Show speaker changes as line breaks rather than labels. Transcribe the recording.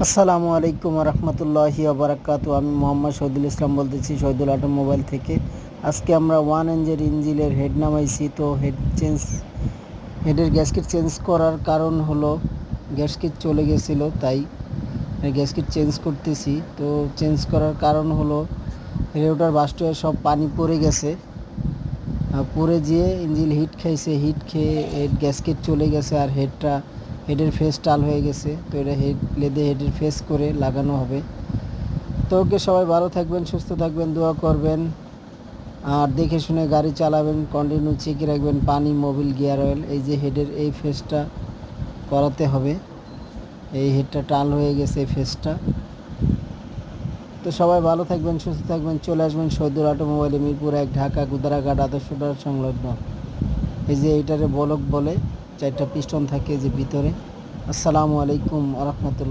আসসালামু আলাইকুম রহমতুল্লাহি বারাকাতু। আমি মোহাম্মদ শহীদুল ইসলাম বলতেছি শহীদুল অটোমোবাইল থেকে। আজকে আমরা ওয়ান এনজের ইঞ্জিনের হেড নামাইছি। তো হেডের গ্যাসকেট চেঞ্জ করার কারণ হলো গ্যাসকেট চলে গেছিলো, তাই গ্যাসকেট চেঞ্জ করতেছি। তো চেঞ্জ করার কারণ হলো রেগুলেটর বাস্ট হয়ে সব পানি পড়ে গেছে, পড়ে যেয়ে ইঞ্জিন হিট খাইছে, হিট খেয়ে গ্যাসকেট চলে গেছে আর হেডের ফেস টাল হয়ে গেছে। তো এটা হেডের ফেস করে লাগানো হবে। তো ওকে, সবাই ভালো থাকবেন, সুস্থ থাকবেন, দোয়া করবেন আর দেখে শুনে গাড়ি চালাবেন, কন্টিনিউ চেকে রাখবেন পানি, মোবিল, গিয়ার অয়েল। এই যে হেডের এই ফেসটা করাতে হবে, এই হেডটা টাল হয়ে গেছে এই ফেসটা। তো সবাই ভালো থাকবেন, সুস্থ থাকবেন, চলে আসবেন শহীদুল অটোমোবাইলে, মিরপুর ১, ঢাকা, গুদারাঘাট, আদর্শটার সংলগ্ন। এই যে এইটারে বলক বলে, চারটা পিস্টন থাকে যে ভিতরে। আসসালামু আলাইকুম রহমতুল্লাহ।